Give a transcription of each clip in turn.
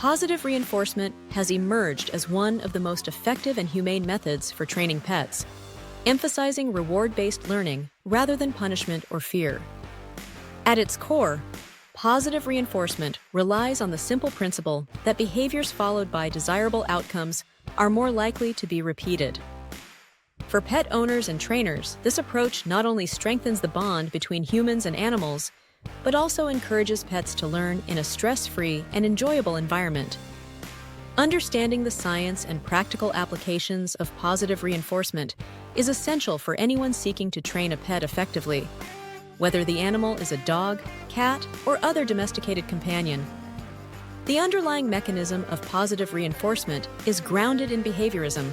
Positive reinforcement has emerged as one of the most effective and humane methods for training pets, emphasizing reward-based learning rather than punishment or fear. At its core, positive reinforcement relies on the simple principle that behaviors followed by desirable outcomes are more likely to be repeated. For pet owners and trainers, this approach not only strengthens the bond between humans and animals, but also encourages pets to learn in a stress-free and enjoyable environment. Understanding the science and practical applications of positive reinforcement is essential for anyone seeking to train a pet effectively, whether the animal is a dog, cat, or other domesticated companion. The underlying mechanism of positive reinforcement is grounded in behaviorism,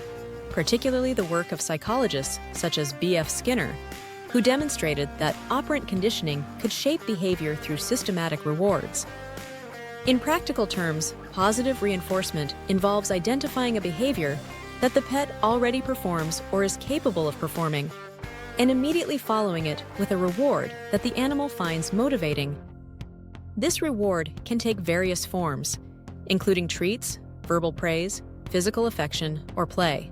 particularly the work of psychologists such as B.F. Skinner, who demonstrated that operant conditioning could shape behavior through systematic rewards. In practical terms, positive reinforcement involves identifying a behavior that the pet already performs or is capable of performing, and immediately following it with a reward that the animal finds motivating. This reward can take various forms, including treats, verbal praise, physical affection, or play.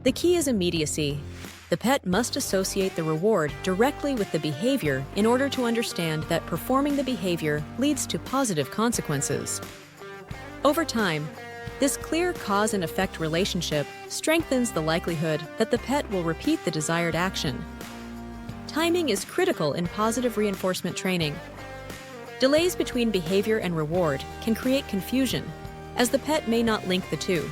The key is immediacy. The pet must associate the reward directly with the behavior in order to understand that performing the behavior leads to positive consequences. Over time, this clear cause and effect relationship strengthens the likelihood that the pet will repeat the desired action. Timing is critical in positive reinforcement training. Delays between behavior and reward can create confusion, as the pet may not link the two.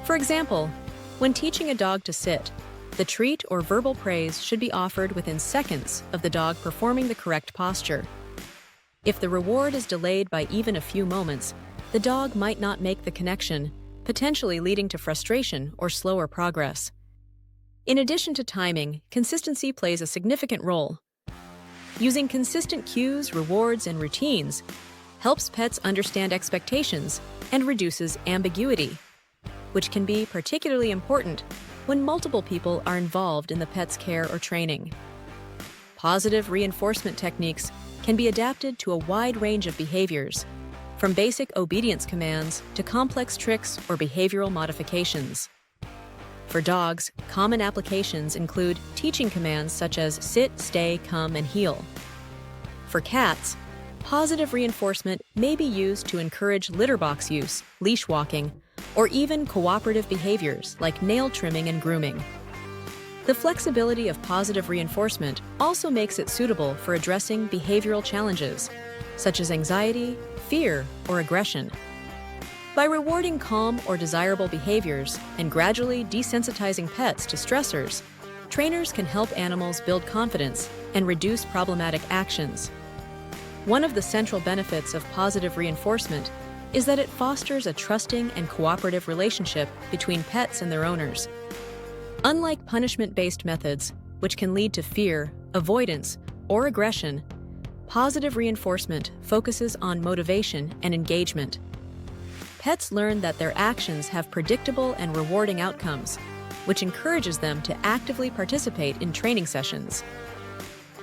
For example, when teaching a dog to sit, the treat or verbal praise should be offered within seconds of the dog performing the correct posture. If the reward is delayed by even a few moments, the dog might not make the connection, potentially leading to frustration or slower progress. In addition to timing, consistency plays a significant role. Using consistent cues, rewards, and routines helps pets understand expectations and reduces ambiguity, which can be particularly important when multiple people are involved in the pet's care or training. Positive reinforcement techniques can be adapted to a wide range of behaviors, from basic obedience commands to complex tricks or behavioral modifications. For dogs, common applications include teaching commands such as sit, stay, come, and heel. For cats, positive reinforcement may be used to encourage litter box use, leash walking, or even cooperative behaviors like nail trimming and grooming. The flexibility of positive reinforcement also makes it suitable for addressing behavioral challenges, such as anxiety, fear, or aggression. By rewarding calm or desirable behaviors and gradually desensitizing pets to stressors, trainers can help animals build confidence and reduce problematic actions. One of the central benefits of positive reinforcement is that it fosters a trusting and cooperative relationship between pets and their owners. Unlike punishment-based methods, which can lead to fear, avoidance, or aggression, positive reinforcement focuses on motivation and engagement. Pets learn that their actions have predictable and rewarding outcomes, which encourages them to actively participate in training sessions.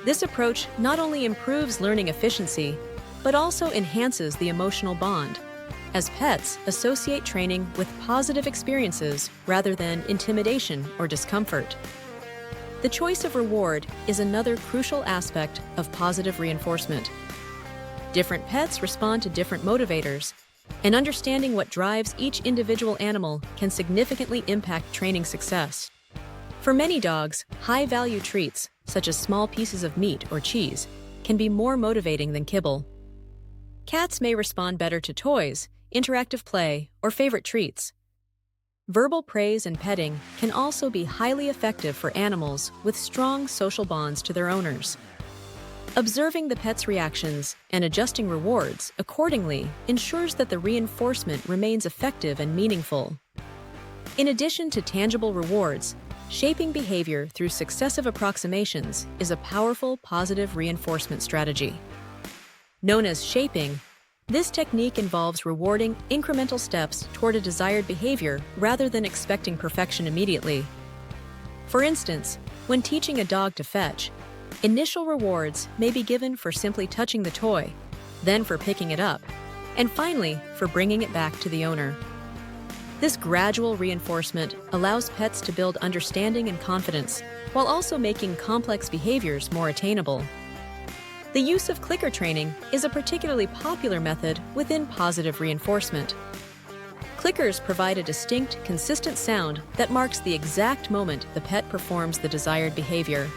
This approach not only improves learning efficiency, but also enhances the emotional bond, as pets associate training with positive experiences rather than intimidation or discomfort. The choice of reward is another crucial aspect of positive reinforcement. Different pets respond to different motivators, and understanding what drives each individual animal can significantly impact training success. For many dogs, high-value treats, such as small pieces of meat or cheese, can be more motivating than kibble. Cats may respond better to toys, interactive play, or favorite treats. Verbal praise and petting can also be highly effective for animals with strong social bonds to their owners. Observing the pet's reactions and adjusting rewards accordingly ensures that the reinforcement remains effective and meaningful. In addition to tangible rewards, shaping behavior through successive approximations is a powerful positive reinforcement strategy. Known as shaping, this technique involves rewarding incremental steps toward a desired behavior rather than expecting perfection immediately. For instance, when teaching a dog to fetch, initial rewards may be given for simply touching the toy, then for picking it up, and finally, for bringing it back to the owner. This gradual reinforcement allows pets to build understanding and confidence, while also making complex behaviors more attainable. The use of clicker training is a particularly popular method within positive reinforcement. Clickers provide a distinct, consistent sound that marks the exact moment the pet performs the desired behavior.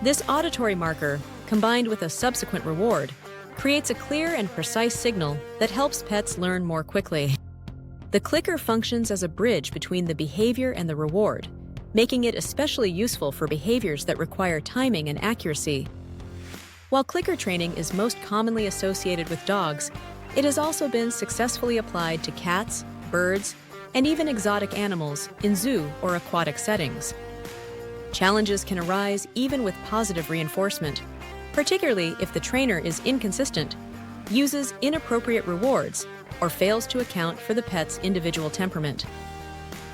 This auditory marker, combined with a subsequent reward, creates a clear and precise signal that helps pets learn more quickly. The clicker functions as a bridge between the behavior and the reward, making it especially useful for behaviors that require timing and accuracy. While clicker training is most commonly associated with dogs, it has also been successfully applied to cats, birds, and even exotic animals in zoo or aquatic settings. Challenges can arise even with positive reinforcement, particularly if the trainer is inconsistent, uses inappropriate rewards, or fails to account for the pet's individual temperament.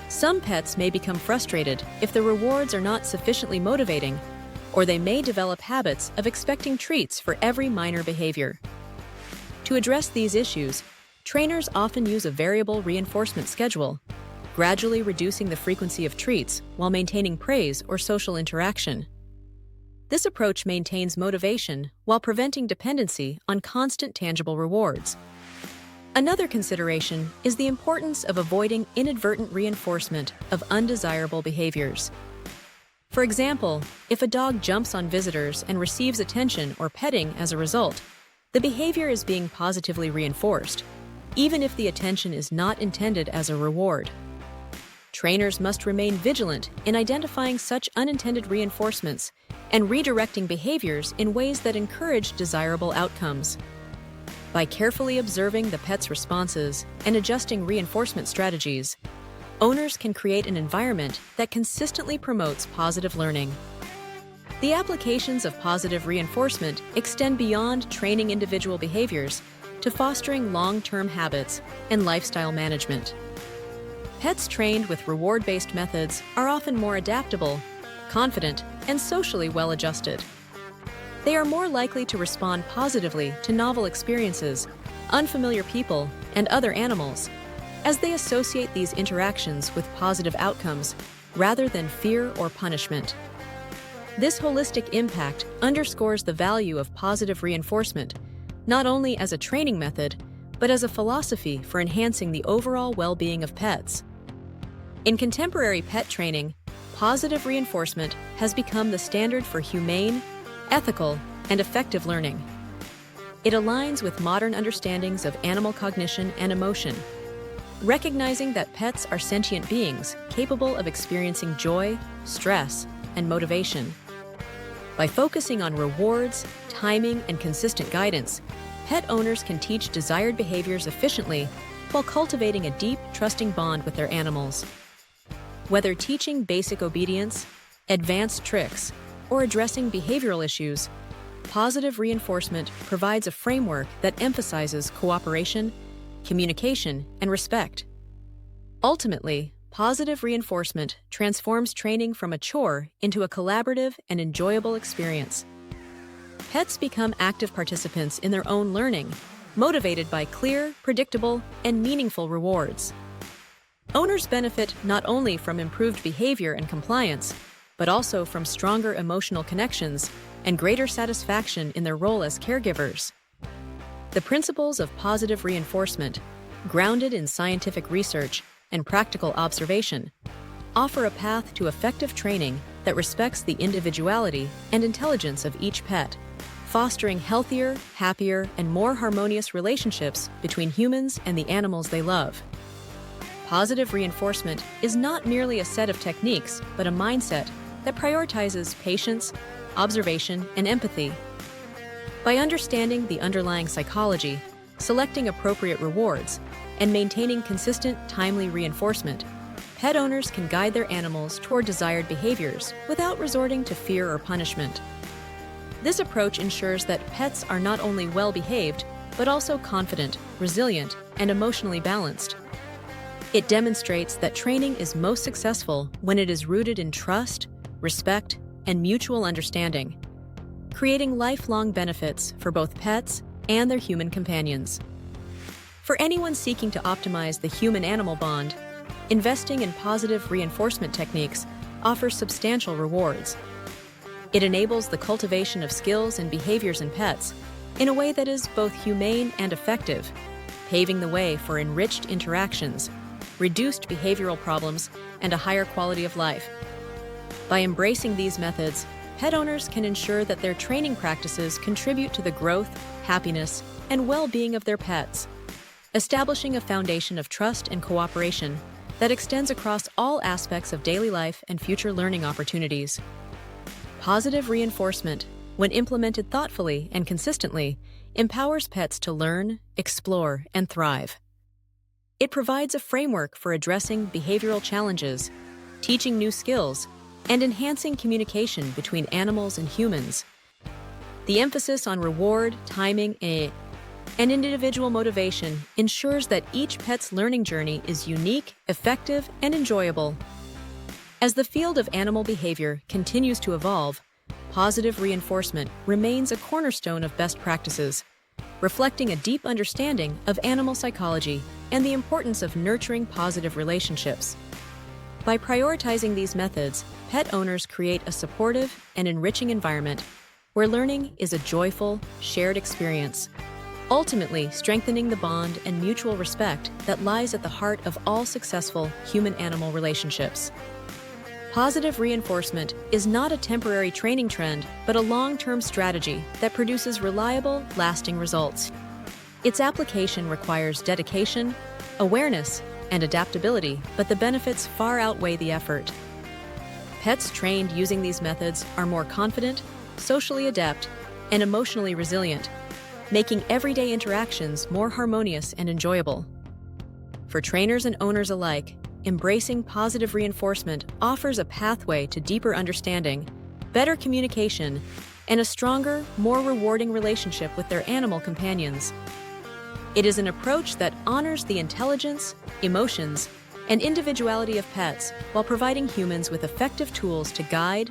Some pets may become frustrated if the rewards are not sufficiently motivating, or they may develop habits of expecting treats for every minor behavior. To address these issues, trainers often use a variable reinforcement schedule, gradually reducing the frequency of treats while maintaining praise or social interaction. This approach maintains motivation while preventing dependency on constant tangible rewards. Another consideration is the importance of avoiding inadvertent reinforcement of undesirable behaviors. For example, if a dog jumps on visitors and receives attention or petting as a result, the behavior is being positively reinforced, even if the attention is not intended as a reward. Trainers must remain vigilant in identifying such unintended reinforcements and redirecting behaviors in ways that encourage desirable outcomes. By carefully observing the pet's responses and adjusting reinforcement strategies, owners can create an environment that consistently promotes positive learning. The applications of positive reinforcement extend beyond training individual behaviors to fostering long-term habits and lifestyle management. Pets trained with reward-based methods are often more adaptable, confident, and socially well-adjusted. They are more likely to respond positively to novel experiences, unfamiliar people, and other animals, as they associate these interactions with positive outcomes rather than fear or punishment. This holistic impact underscores the value of positive reinforcement, not only as a training method, but as a philosophy for enhancing the overall well-being of pets. In contemporary pet training, positive reinforcement has become the standard for humane, ethical, and effective learning. It aligns with modern understandings of animal cognition and emotion, recognizing that pets are sentient beings capable of experiencing joy, stress, and motivation. By focusing on rewards, timing, and consistent guidance, pet owners can teach desired behaviors efficiently while cultivating a deep, trusting bond with their animals. Whether teaching basic obedience, advanced tricks, or addressing behavioral issues, positive reinforcement provides a framework that emphasizes cooperation, communication, and respect. Ultimately, positive reinforcement transforms training from a chore into a collaborative and enjoyable experience. Pets become active participants in their own learning, motivated by clear, predictable, and meaningful rewards. Owners benefit not only from improved behavior and compliance, but also from stronger emotional connections and greater satisfaction in their role as caregivers. The principles of positive reinforcement, grounded in scientific research and practical observation, offer a path to effective training that respects the individuality and intelligence of each pet, fostering healthier, happier, and more harmonious relationships between humans and the animals they love. Positive reinforcement is not merely a set of techniques, but a mindset that prioritizes patience, observation, and empathy. By understanding the underlying psychology, selecting appropriate rewards, and maintaining consistent, timely reinforcement, pet owners can guide their animals toward desired behaviors without resorting to fear or punishment. This approach ensures that pets are not only well-behaved, but also confident, resilient, and emotionally balanced. It demonstrates that training is most successful when it is rooted in trust, respect, and mutual understanding, creating lifelong benefits for both pets and their human companions. For anyone seeking to optimize the human-animal bond, investing in positive reinforcement techniques offers substantial rewards. It enables the cultivation of skills and behaviors in pets in a way that is both humane and effective, paving the way for enriched interactions, reduced behavioral problems, and a higher quality of life. By embracing these methods, pet owners can ensure that their training practices contribute to the growth, happiness, and well-being of their pets, establishing a foundation of trust and cooperation that extends across all aspects of daily life and future learning opportunities. Positive reinforcement, when implemented thoughtfully and consistently, empowers pets to learn, explore, and thrive. It provides a framework for addressing behavioral challenges, teaching new skills, and enhancing communication between animals and humans. The emphasis on reward, timing, and individual motivation ensures that each pet's learning journey is unique, effective, and enjoyable. As the field of animal behavior continues to evolve, positive reinforcement remains a cornerstone of best practices, reflecting a deep understanding of animal psychology and the importance of nurturing positive relationships. By prioritizing these methods, pet owners create a supportive and enriching environment where learning is a joyful, shared experience, ultimately strengthening the bond and mutual respect that lies at the heart of all successful human-animal relationships. Positive reinforcement is not a temporary training trend, but a long-term strategy that produces reliable, lasting results. Its application requires dedication, awareness, and adaptability, but the benefits far outweigh the effort. Pets trained using these methods are more confident, socially adept, and emotionally resilient, making everyday interactions more harmonious and enjoyable. For trainers and owners alike, embracing positive reinforcement offers a pathway to deeper understanding, better communication, and a stronger, more rewarding relationship with their animal companions. It is an approach that honors the intelligence, emotions, and individuality of pets while providing humans with effective tools to guide,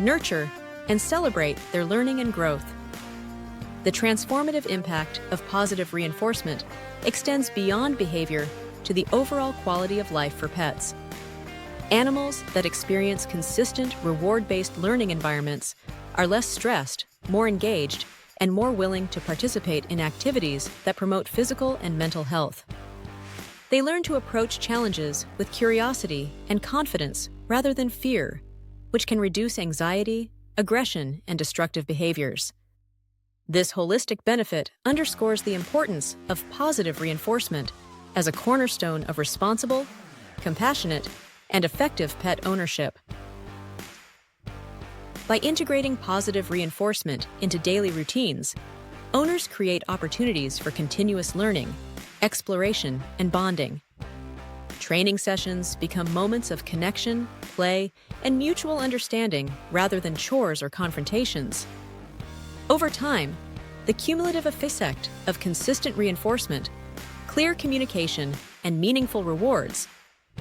nurture, and celebrate their learning and growth. The transformative impact of positive reinforcement extends beyond behavior to the overall quality of life for pets. Animals that experience consistent, reward-based learning environments are less stressed, more engaged, and more willing to participate in activities that promote physical and mental health. They learn to approach challenges with curiosity and confidence rather than fear, which can reduce anxiety, aggression, and destructive behaviors. This holistic benefit underscores the importance of positive reinforcement as a cornerstone of responsible, compassionate, and effective pet ownership. By integrating positive reinforcement into daily routines, owners create opportunities for continuous learning, exploration, and bonding. Training sessions become moments of connection, play, and mutual understanding rather than chores or confrontations. Over time, the cumulative effect of consistent reinforcement, clear communication, and meaningful rewards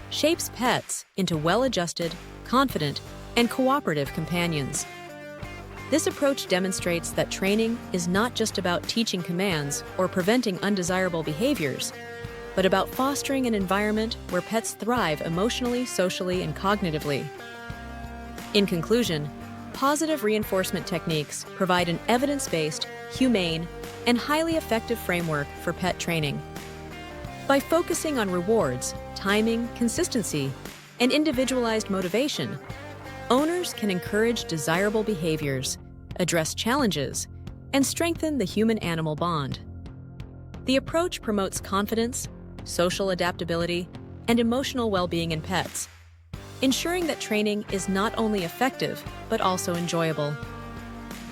shapes pets into well-adjusted, confident, and cooperative companions. This approach demonstrates that training is not just about teaching commands or preventing undesirable behaviors, but about fostering an environment where pets thrive emotionally, socially, and cognitively. In conclusion, positive reinforcement techniques provide an evidence-based, humane, and highly effective framework for pet training. By focusing on rewards, timing, consistency, and individualized motivation, owners can encourage desirable behaviors, address challenges, and strengthen the human-animal bond. The approach promotes confidence, social adaptability, and emotional well-being in pets, ensuring that training is not only effective, but also enjoyable.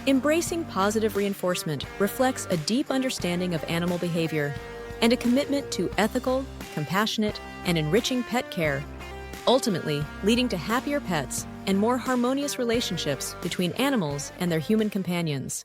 Embracing positive reinforcement reflects a deep understanding of animal behavior and a commitment to ethical, compassionate, and enriching pet care, ultimately leading to happier pets and more harmonious relationships between animals and their human companions.